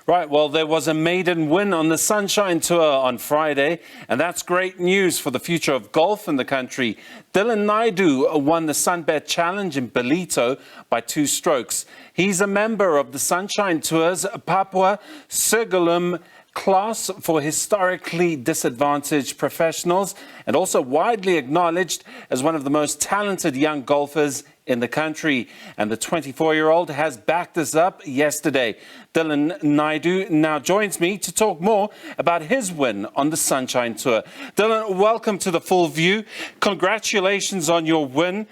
Right, well, there was a maiden win on the Sunshine Tour on Friday, and that's great news for the future of golf in the country. Naidoo won the SunBet Challenge in Ballito by 2 strokes. He's a member of the Sunshine Tour's Papwa Sewgolum class for historically disadvantaged professionals, and also widely acknowledged as one of the most talented young golfers in the country. And the 24-year-old has backed us up yesterday. Naidoo now joins me to talk more about his win on the Sunshine Tour. Dylan, welcome to the Full View. Congratulations on your win.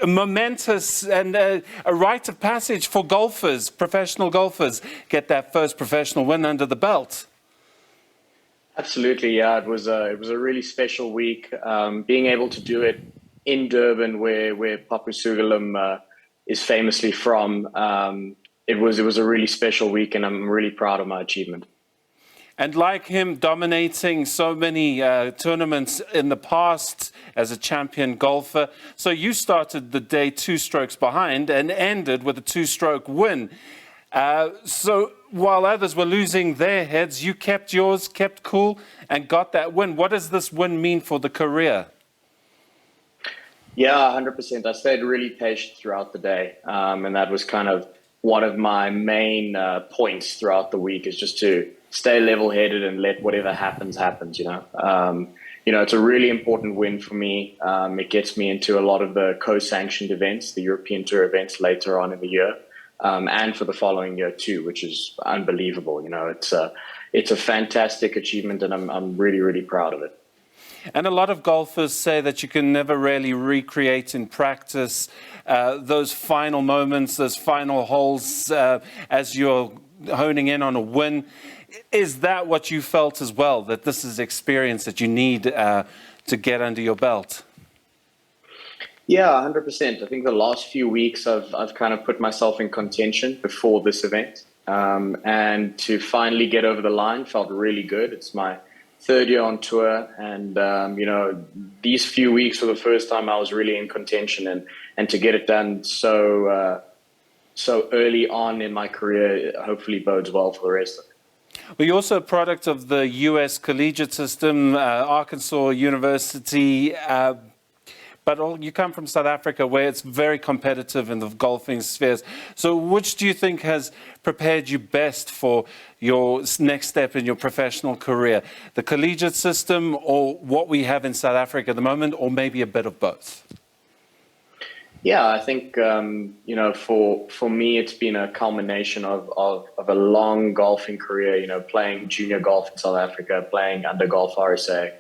Momentous and a rite of passage for golfers, professional golfers, get that first professional win under the belt. Absolutely, yeah. It was a really special week. Being able to do it in Durban, where Papwa Sewgolum is famously from, it was a really special week, and I'm really proud of my achievement. And like him, dominating so many tournaments in the past as a champion golfer, so you started the day 2 strokes behind and ended with a 2-stroke win. So while others were losing their heads, you kept yours, kept cool, and got that win. What does this win mean for the career? Yeah, 100%. I stayed really patient throughout the day, and that was kind of one of my main points throughout the week, is just to stay level-headed and let whatever happens. It's a really important win for me. It gets me into a lot of the co-sanctioned events, the European Tour events later on in the year, and for the following year too, which is unbelievable. It's a fantastic achievement, and I'm really, really proud of it. And a lot of golfers say that you can never really recreate in practice those final moments, those final holes as you're honing in on a win. Is that what you felt as well, that this is experience that you need to get under your belt? Yeah, 100%. I think the last few weeks I've kind of put myself in contention before this event. And to finally get over the line felt really good. It's my 3rd year on tour, and these few weeks were the first time I was really in contention, and to get it done so early on in my career hopefully bodes well for the rest of it. Well, you're also a product of the U.S. Collegiate system, Arkansas University, but you come from South Africa, where it's very competitive in the golfing spheres. So which do you think has prepared you best for your next step in your professional career? The collegiate system, or what we have in South Africa at the moment, or maybe a bit of both? Yeah, I think, for me, it's been a culmination of a long golfing career, playing junior golf in South Africa, playing under Golf RSA.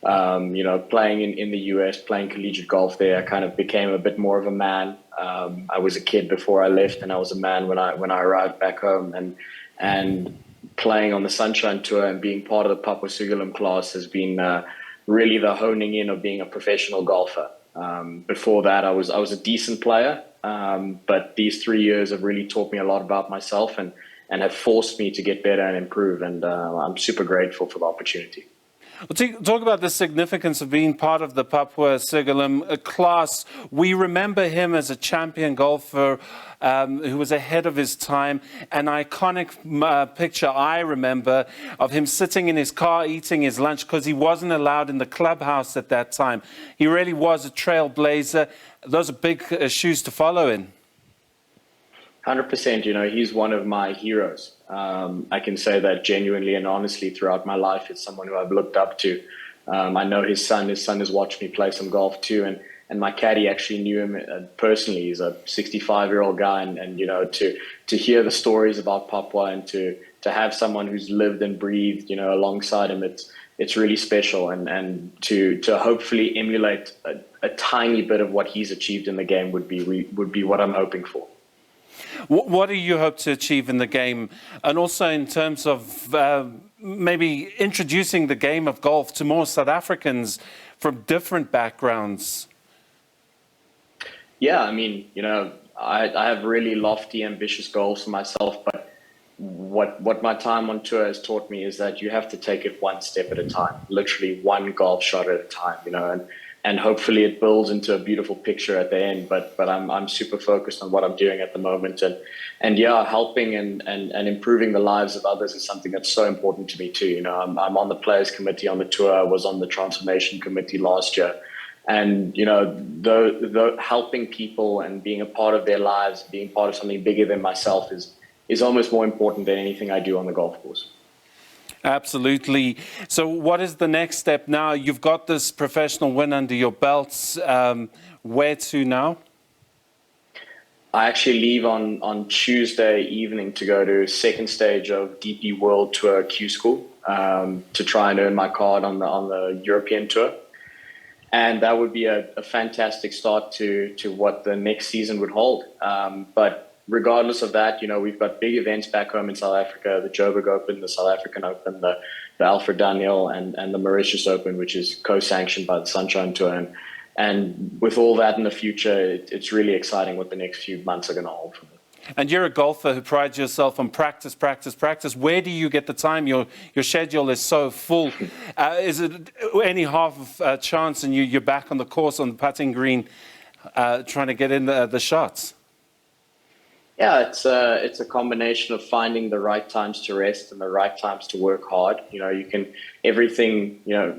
Playing in the US, playing collegiate golf there, I kind of became a bit more of a man. I was a kid before I left, and I was a man when I arrived back home. And playing on the Sunshine Tour and being part of the Papwa Sewgolum class has been really the honing in of being a professional golfer. Before that, I was a decent player, but these 3 years have really taught me a lot about myself and have forced me to get better and improve. And I'm super grateful for the opportunity. Well, talk about the significance of being part of the Papwa Sewgolum class. We remember him as a champion golfer who was ahead of his time. An iconic picture I remember of him sitting in his car eating his lunch because he wasn't allowed in the clubhouse at that time. He really was a trailblazer. Those are big shoes to follow in. 100%. He's one of my heroes. I can say that genuinely and honestly throughout my life. It's someone who I've looked up to. I know his son has watched me play some golf too, and my caddy actually knew him personally. He's a 65-year-old guy, and to hear the stories about Papwa and to have someone who's lived and breathed alongside him, it's really special, and to hopefully emulate a tiny bit of what he's achieved in the game would be what I'm hoping for. What do you hope to achieve in the game? And also in terms of maybe introducing the game of golf to more South Africans from different backgrounds? Yeah, I have really lofty, ambitious goals for myself, but what my time on tour has taught me is that you have to take it one step at a time, literally one golf shot at a time, and and hopefully it builds into a beautiful picture at the end. But I'm super focused on what I'm doing at the moment, and yeah, helping and improving the lives of others is something that's so important to me too. You know, I'm on the players committee on the tour. I was on the transformation committee last year. And, you know, the helping people and being a part of their lives, being part of something bigger than myself is almost more important than anything I do on the golf course. Absolutely. So what is the next step now? You've got this professional win under your belts. Where to now? I actually leave on Tuesday evening to go to second stage of DP World Tour Q School to try and earn my card on the European Tour. And that would be a fantastic start to what the next season would hold. But regardless of that, you know, we've got big events back home in South Africa, the Joburg Open, the South African Open, the Alfred Daniel, and the Mauritius Open, which is co-sanctioned by the Sunshine Tour. And with all that in the future, it's really exciting what the next few months are going to hold for me. And you're a golfer who prides yourself on practice, practice, practice. Where do you get the time? Your schedule is so full. Is it any half of chance and you're back on the course on the putting green trying to get in the shots? Yeah, it's a combination of finding the right times to rest and the right times to work hard. You know, everything, you know,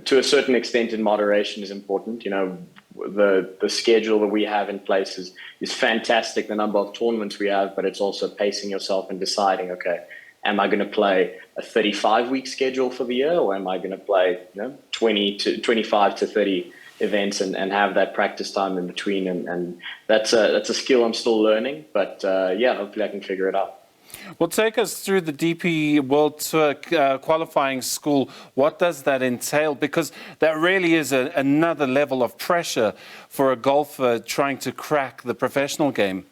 to a certain extent in moderation is important. You know, the schedule that we have in place is fantastic, the number of tournaments we have, but it's also pacing yourself and deciding, okay, am I going to play a 35-week schedule for the year, or am I going to play, you know, 25 to 30 events and have that practice time in between? And that's a skill I'm still learning, but yeah, hopefully I can figure it out. Well, take us through the DP World Tour qualifying school. What does that entail? Because that really is another level of pressure for a golfer trying to crack the professional game.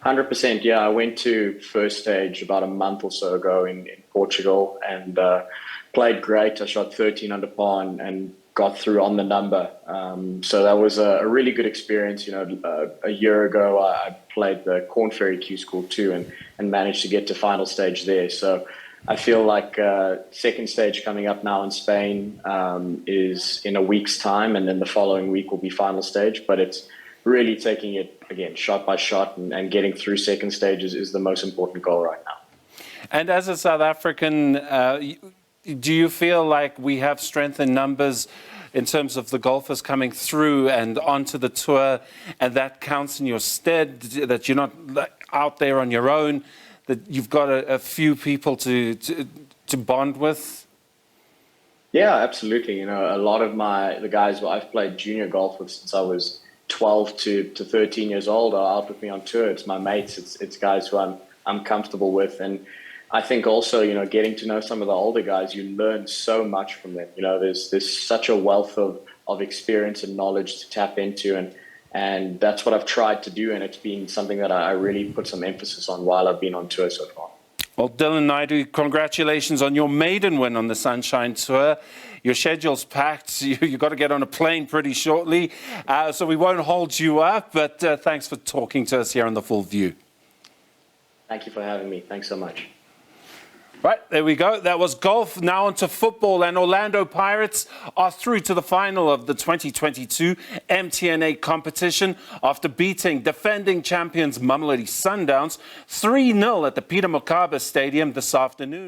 100%. Yeah, I went to first stage about a month or so ago in Portugal and played great. I shot 13 under par and got through on the number. So that was a really good experience. You know, a year ago, I played the Corn Ferry Q School too and managed to get to final stage there. So I feel like second stage coming up now in Spain is in a week's time, and then the following week will be final stage. But it's really taking it, again, shot by shot and getting through second stages is the most important goal right now. And as a South African, do you feel like we have strength in numbers in terms of the golfers coming through and onto the tour, and that counts in your stead, that you're not out there on your own, that you've got a few people to bond with? Yeah, absolutely. You know, a lot of the guys who I've played junior golf with since I was 12 to 13 years old are out with me on tour. It's my mates. It's guys who I'm comfortable with. And I think also, you know, getting to know some of the older guys, you learn so much from them. You know, there's such a wealth of experience and knowledge to tap into, and that's what I've tried to do, and it's been something that I really put some emphasis on while I've been on tour so far. Well, Dylan Naidoo, congratulations on your maiden win on the Sunshine Tour. Your schedule's packed. You've got to get on a plane pretty shortly, so we won't hold you up, but thanks for talking to us here on The Full View. Thank you for having me. Thanks so much. Right, there we go. That was golf. Now on to football. And Orlando Pirates are through to the final of the 2022 MTN8 competition after beating defending champions Mamelodi Sundowns 3-0 at the Peter Mokaba Stadium this afternoon.